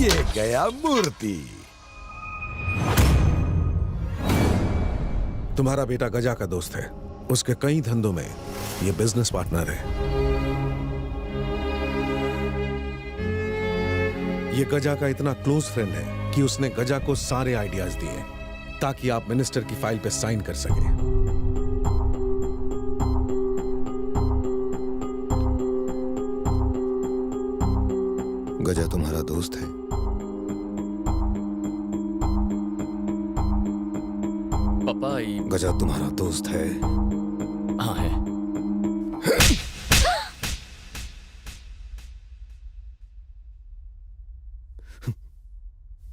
ये गया मूर्ति। तुम्हारा बेटा गजा का दोस्त है, उसके कई धंधों में ये बिजनेस पार्टनर है। ये गजा का इतना क्लोज फ्रेंड है कि उसने गजा को सारे आइडियाज दिए ताकि आप मिनिस्टर की फाइल पे साइन कर सके। गजा तुम्हारा दोस्त है? पापा गजा तुम्हारा दोस्त है? हाँ है।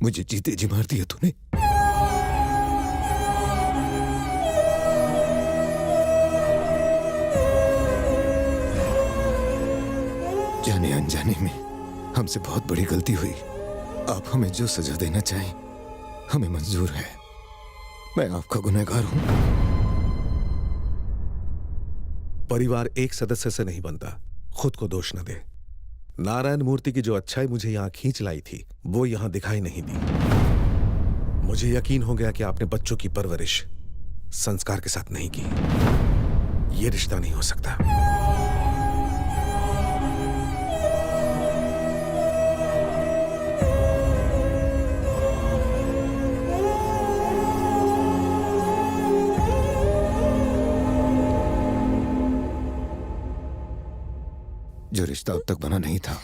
मुझे जीते जी मार दिया तूने। जाने अनजाने में हमसे बहुत बड़ी गलती हुई। आप हमें जो सजा देना चाहें हमें मंजूर है। मैं आपका गुनहगार हूं। परिवार एक सदस्य से नहीं बनता, खुद को दोष न दे। नारायण मूर्ति की जो अच्छाई मुझे यहां खींच लाई थी वो यहां दिखाई नहीं दी। मुझे यकीन हो गया कि आपने बच्चों की परवरिश संस्कार के साथ नहीं की। ये रिश्ता नहीं हो सकता। जो रिश्ता अब तक बना नहीं था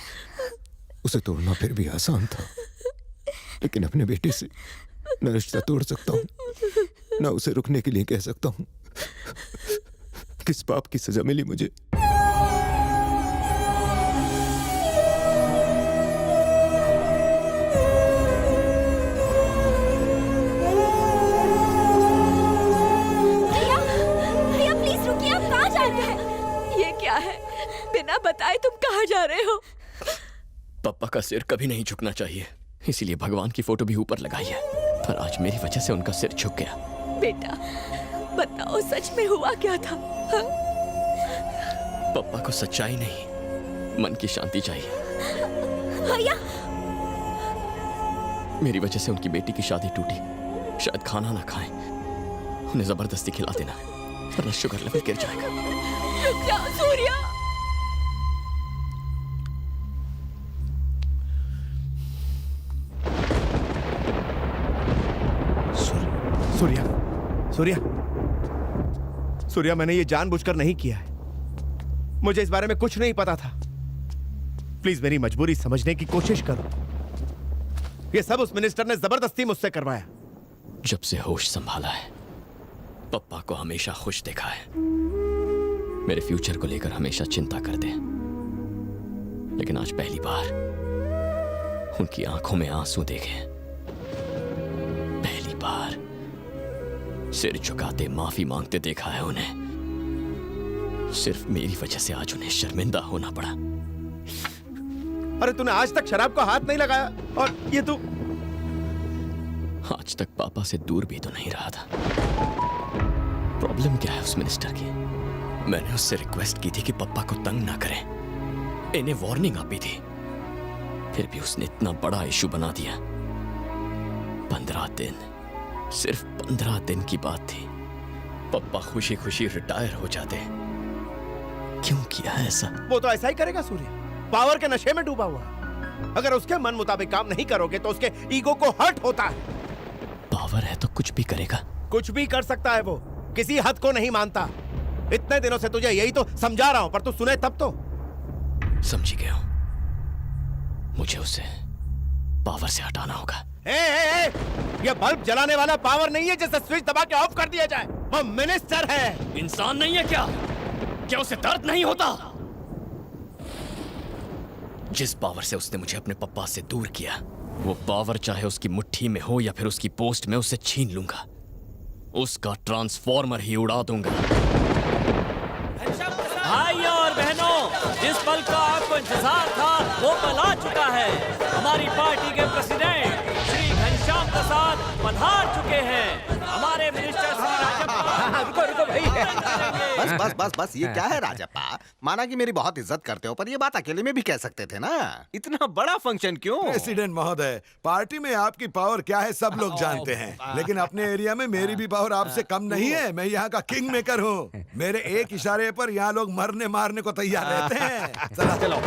उसे तोड़ना फिर भी आसान था, लेकिन अपने बेटे से न रिश्ता तोड़ सकता हूं न उसे रुकने के लिए कह सकता हूं। किस पाप की सजा मिली मुझे? भैया प्लीज रुकिए, आप कहाँ जा रहे हैं? ये क्या है? बिना बताए तुम कहाँ जा रहे हो? पापा का सिर कभी नहीं झुकना चाहिए, इसीलिए भगवान की फोटो भी ऊपर लगाई है, पर आज मेरी वजह से उनका सिर झुक गया। बेटा बताओ, सच में हुआ क्या था? हाँ? पापा को सच्चाई नहीं, मन की शांति चाहिए। भैया मेरी वजह से उनकी बेटी की शादी टूटी। शायद खाना ना खाएं, उन्हें जबरदस्ती खिला देना वरना शुगर लेवल गिर जाएगा। रुक जाओ सूर्या। सूर्या, सूर्या, सूर्या, मैंने ये जानबूझकर नहीं किया है। मुझे इस बारे में कुछ नहीं पता था। प्लीज मेरी मजबूरी समझने की कोशिश करो। ये सब उस मिनिस्टर ने जबरदस्ती मुझसे करवाया। जब से होश संभाला है पप्पा को हमेशा खुश देखा है। मेरे फ्यूचर को लेकर हमेशा चिंता करते हैं, लेकिन आज पहली बार उनकी आंखों में आंसू देखे। पहली बार सिर झुकाते माफी मांगते देखा है उन्हें। सिर्फ मेरी वजह से आज उन्हें शर्मिंदा होना पड़ा। अरे तूने आज तक शराब को हाथ नहीं लगाया और ये तू। आज तक पापा से दूर भी तो नहीं रहा था। प्रॉब्लम क्या है उस मिनिस्टर की? मैंने उससे रिक्वेस्ट की थी कि पापा को तंग ना करें, इन्हें वार्निंग आपी थी, फिर भी उसने इतना बड़ा इशू बना दिया। 15 दिन, सिर्फ 15 दिन की बात थी, पापा खुशी खुशी रिटायर हो जाते। क्यों किया ऐसा? वो तो ऐसा ही करेगा सूर्य, पावर के नशे में डूबा हुआ। अगर उसके मन मुताबिक काम नहीं करोगे तो उसके ईगो को हर्ट होता है। पावर है तो कुछ भी करेगा। कुछ भी कर सकता है वो, किसी हद को नहीं मानता। इतने दिनों से तुझे यही तो समझा रहा हूं, पर तू सुने तब तो। समझ गया हूं, मुझे उसे पावर से हटाना होगा। ये बल्ब जलाने वाला पावर नहीं है जिसे स्विच दबा के ऑफ कर दिया जाए। वो मिनिस्टर है। इंसान नहीं है क्या? क्या उसे दर्द नहीं होता? जिस पावर से उसने मुझे अपने पप्पा से दूर किया, वो पावर चाहे उसकी मुट्ठी में हो या फिर उसकी पोस्ट में, उसे छीन लूंगा। उसका ट्रांसफॉर्मर ही उड़ा दूंगा। भाइयों और बहनों, जिस पल का आपको इंतजार था वो पल आ चुका है। हमारी पार्टी के प्रेसिडेंट श्री घनश्याम प्रसाद पधार चुके हैं। हमारे मिनिस्टर श्री राजप्पा। रुको रुको भाई, बस बस बस बस, ये क्या है राजप्पा? माना कि मेरी बहुत इज्जत करते हो, पर ये बात अकेले में भी कह सकते थे ना। इतना बड़ा फंक्शन क्यों? प्रेसिडेंट महोदय, पार्टी में आपकी पावर क्या है सब लोग जानते हैं, लेकिन अपने एरिया में मेरी भी पावर आपसे कम नहीं है। मैं यहाँ का किंग मेकर हूँ। मेरे एक इशारे पर यहाँ लोग मरने मारने को तैयार रहते हैं। चला चलो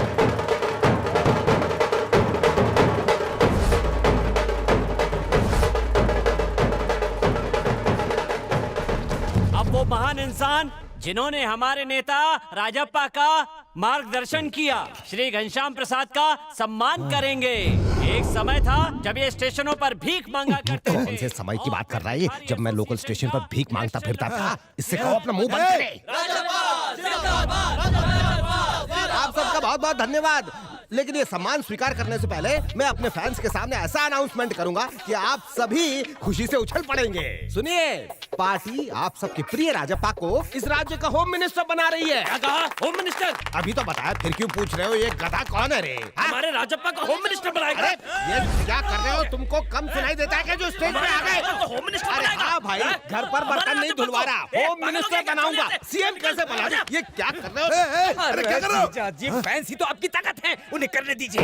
अब वो महान इंसान जिन्होंने हमारे नेता राजप्पा का मार्गदर्शन किया, श्री घनश्याम प्रसाद का सम्मान करेंगे। एक समय था जब ये स्टेशनों पर भीख मांगा करते थे। कौन से समय की बात कर रहा है ये? जब मैं लोकल स्टेशन पर भीख मांगता फिरता था। इससे कहो अपना मुंह बंद करे। आप सबका बहुत बहुत धन्यवाद, लेकिन ये सम्मान स्वीकार करने से पहले मैं अपने फैंस के सामने ऐसा अनाउंसमेंट करूंगा कि आप सभी खुशी से उछल पड़ेंगे। सुनिए, पार्टी आप सबके प्रिय राजप्पा को इस राज्य का होम मिनिस्टर बना रही है। क्या कहा? Home minister? अभी तो बताया, फिर क्यों पूछ रहे हो? ये गधा कौन है रे? हमारे राजप्पा का होम मिनिस्टर बनाएगा? अरे ये क्या कर रहे हो? तुमको कम सुनाई देता है क्या जो स्टेज पे आ गए? होम मिनिस्टर अरे बनाएगा? हाँ भाई, घर पर बर्तन नहीं धुलवा रहा, होम मिनिस्टर बनाऊंगा। सीएम कैसे बना? ये क्या कर रहे हो? अरे क्या कर रहे हो? जी फैंस ही तो आपकी ताकत है, उन्हें करने दीजिए।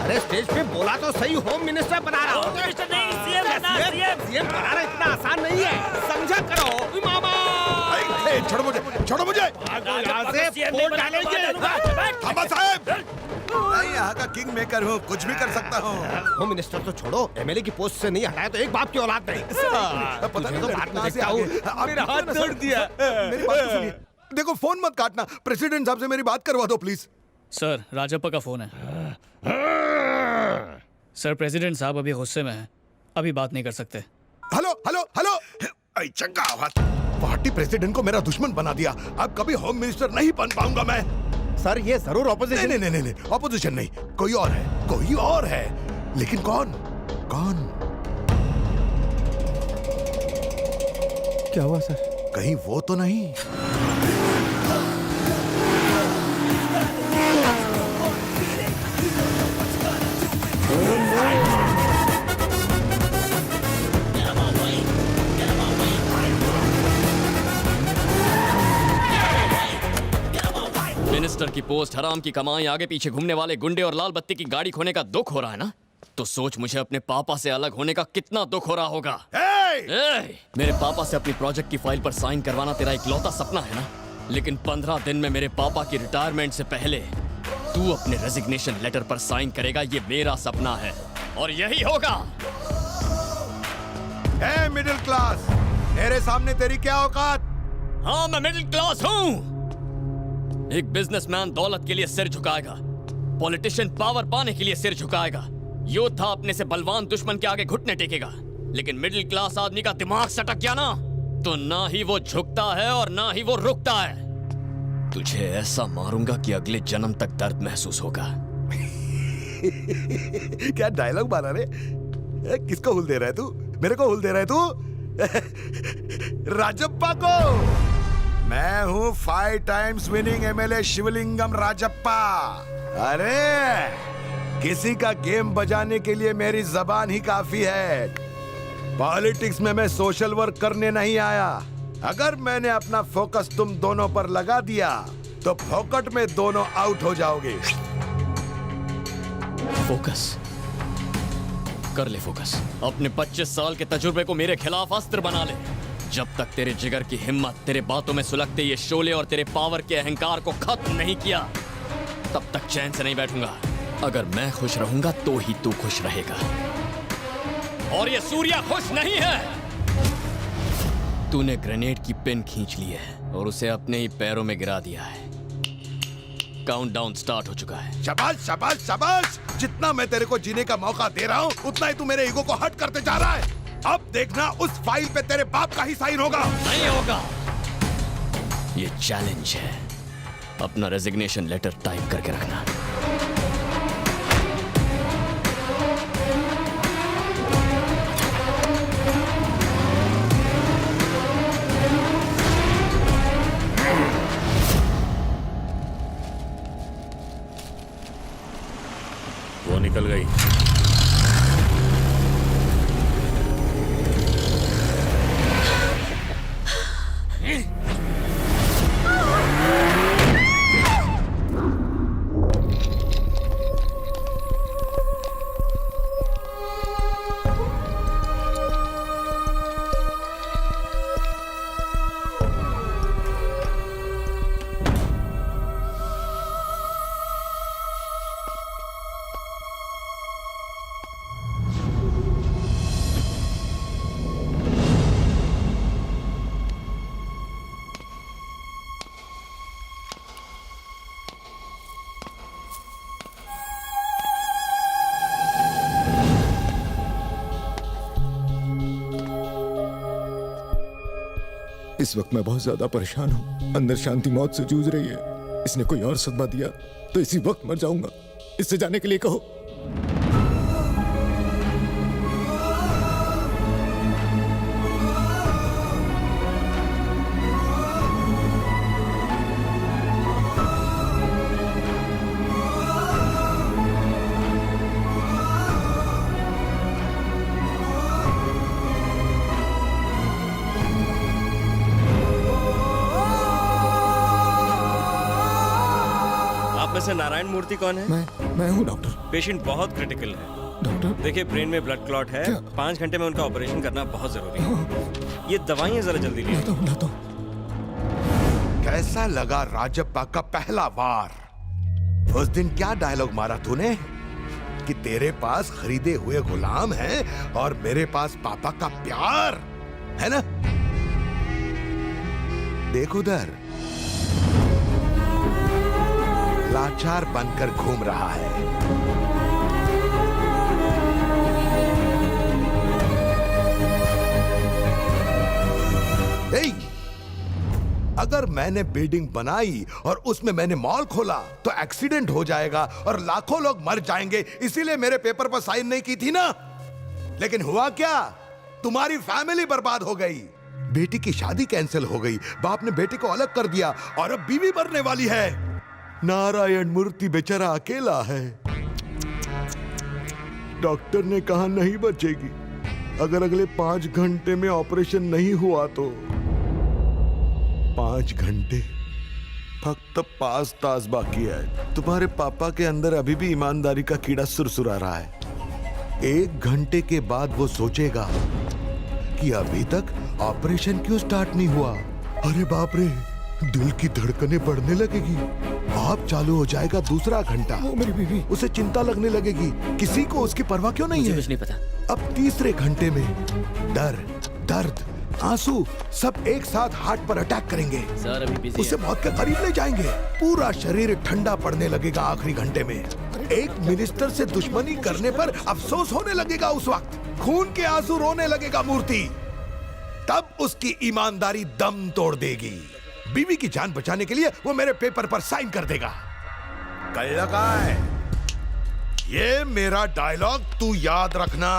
अरे स्टेज पे बोला तो सही, होम मिनिस्टर बना रहा होम मिनिस्टर नहीं, सीएम बना, सीएम। सीएम बनाना इतना आसान नहीं है, समझा करो मामा। ए, छोड़ो मुझे, छोड़ो मुझे। यहाँ से वोट डालेंगे। थामा साहब, मैं यहाँ का किंग मेकर हूँ, कुछ भी कर सकता हूँ। होम मिनिस्टर तो छोड़ो, एमएलए की पोस्ट से नहीं हटाया तो एक बाप की औलाद नहीं। पता नहीं तो लड़की बात में कहाँ से देखता आ हूँ। गई। मेरा हाथ तोड़ दिया। मेरी बात तो सुनिए। देखो, फोन मत काटना, प्रेसिडेंट साहब से मेरी बात करवा दो प्लीज। सर, राजप्पा का फोन है। सर, प्रेसिडेंट साहब अभी गुस्से में हैं, अभी बात नहीं कर सकते। हेलो हेलो हेलो, ऐ चंगा आवाज। पार्टी प्रेसिडेंट को मेरा दुश्मन बना दिया, अब कभी होम मिनिस्टर नहीं बन पाऊंगा मैं। सर ये जरूर ऑपोजिशन। नहीं नहीं नहीं नहीं, ऑपोजिशन नहीं, कोई और है, कोई और है, लेकिन कौन? कौन? क्या हुआ सर? कहीं वो तो नहीं? मिनिस्टर की पोस्ट, हराम की कमाई, आगे पीछे घूमने वाले गुंडे और लाल बत्ती की गाड़ी खोने का दुख हो रहा है ना? तो सोच मुझे अपने पापा से अलग होने का कितना दुख हो रहा होगा। मेरे पापा से अपनी प्रोजेक्ट की फाइल पर साइन करवाना तेरा इकलौता सपना है ना? लेकिन 15 दिन में मेरे पापा की रिटायरमेंट से पहले तू अपने रेजिग्नेशन लेटर पर साइन करेगा, ये मेरा सपना है और यही होगा। मिडिल क्लास, मेरे सामने तेरी क्या औकात? हाँ, मैं मिडिल क्लास हूँ। एक बिजनेसमैन दौलत के लिए सिर झुकाएगा, पॉलिटिशियन पावर पाने के लिए सिर झुकाएगा, योद्धा अपने से बलवान दुश्मन के आगे घुटने टेकेगा। लेकिन मिडिल क्लास आदमी का दिमाग सटक गया ना, तो ना ही वो झुकता है और ना ही वो रुकता है। तुझे ऐसा मारूंगा कि अगले जन्म तक दर्द महसूस होगा। क्या डायलॉग मारा रे? किसको हुल दे रहा है तू? मेरे को हुल दे रहा है तू? राजप्पा को। मैं हूँ 5 times winning MLA Shivalingam Rajappa. अरे किसी का गेम बजाने के लिए मेरी जबान ही काफी है। पॉलिटिक्स में मैं सोशल वर्क करने नहीं आया। अगर मैंने अपना फोकस तुम दोनों पर लगा दिया तो फोकट में दोनों आउट हो जाओगे। फोकस कर ले, फोकस। अपने 25 साल के तजुर्बे को मेरे खिलाफ अस्त्र बना ले। जब तक तेरे जिगर की हिम्मत तेरे बातों में सुलगते ये शोले और तेरे पावर के अहंकार को खत्म नहीं किया, तब तक चैन से नहीं बैठूंगा। अगर मैं खुश रहूंगा तो ही तू खुश रहेगा। और ये सूर्या खुश नहीं है। तूने ग्रेनेड की पिन खींच ली है और उसे अपने ही पैरों में गिरा दिया है। काउंटडाउन स्टार्ट हो चुका है। शाबाश शाबाश शाबाश। जितना मैं तेरे को जीने का मौका दे रहा हूँ उतना ही तू मेरे ईगो को हर्ट करते जा रहा है। अब देखना, उस फाइल पे तेरे बाप का ही साइन होगा। नहीं होगा। ये चैलेंज है। अपना रेजिग्नेशन लेटर टाइप करके रखना। वो निकल गई। इस वक्त मैं बहुत ज्यादा परेशान हूँ। अंदर शांति मौत से जूझ रही है। इसने कोई और सदमा दिया तो इसी वक्त मर जाऊंगा। इससे जाने के लिए कहो। आप में से नारायण मूर्ति कौन है? मैं हूँ डॉक्टर। पेशेंट बहुत क्रिटिकल है डॉक्टर। देखिए, ब्रेन में ब्लड क्लॉट है। 5 घंटे में उनका ऑपरेशन करना बहुत जरूरी है। ये दवाइयाँ जरा जल्दी लीजिए। कैसा लगा राजप्पा का पहला वार? उस दिन क्या डायलॉग मारा तूने कि तेरे पास खरीदे हुए गुलाम हैं और मेरे पास पापा का प्यार है ना? देख उधर, लाचार बनकर घूम रहा है। अगर मैंने बिल्डिंग बनाई और उसमें मैंने मॉल खोला तो एक्सीडेंट हो जाएगा और लाखों लोग मर जाएंगे, इसीलिए मेरे पेपर पर साइन नहीं की थी ना। लेकिन हुआ क्या? तुम्हारी फैमिली बर्बाद हो गई। बेटी की शादी कैंसिल हो गई, बाप ने बेटी को अलग कर दिया और अब बीवी मरने वाली है। नारायण मूर्ति बेचारा अकेला है। डॉक्टर ने कहा नहीं बचेगी। अगर अगले 5 घंटे में ऑपरेशन नहीं हुआ तो 5 घंटे, फक्त 5 तास बाकी है। तुम्हारे पापा के अंदर अभी भी ईमानदारी का कीड़ा सुरसुरा रहा है। 1 घंटे के बाद वो सोचेगा कि अभी तक ऑपरेशन क्यों स्टार्ट नहीं हुआ। अरे बाप रे, दिल की धड़कनें बढ़ने लगेगी। आप चालू हो जाएगा दूसरा घंटा। वो मेरी बीवी। उसे चिंता लगने लगेगी, किसी को उसकी परवाह क्यों नहीं है। कुछ नहीं पता। अब तीसरे घंटे में डर, दर्द, आंसू सब एक साथ हार्ट पर अटैक करेंगे। सर अभी बिजी उसे मौत के करीब ले जाएंगे। पूरा शरीर ठंडा पड़ने लगेगा आखिरी घंटे में। एक मिनिस्टर से दुश्मनी करने पर अफसोस होने लगेगा। उस वक्त खून के आंसू रोने लगेगा मूर्ति। तब उसकी ईमानदारी दम तोड़ देगी। बीवी की जान बचाने के लिए वो मेरे पेपर पर साइन कर देगा। कल लगा है। ये मेरा डायलॉग तू याद रखना।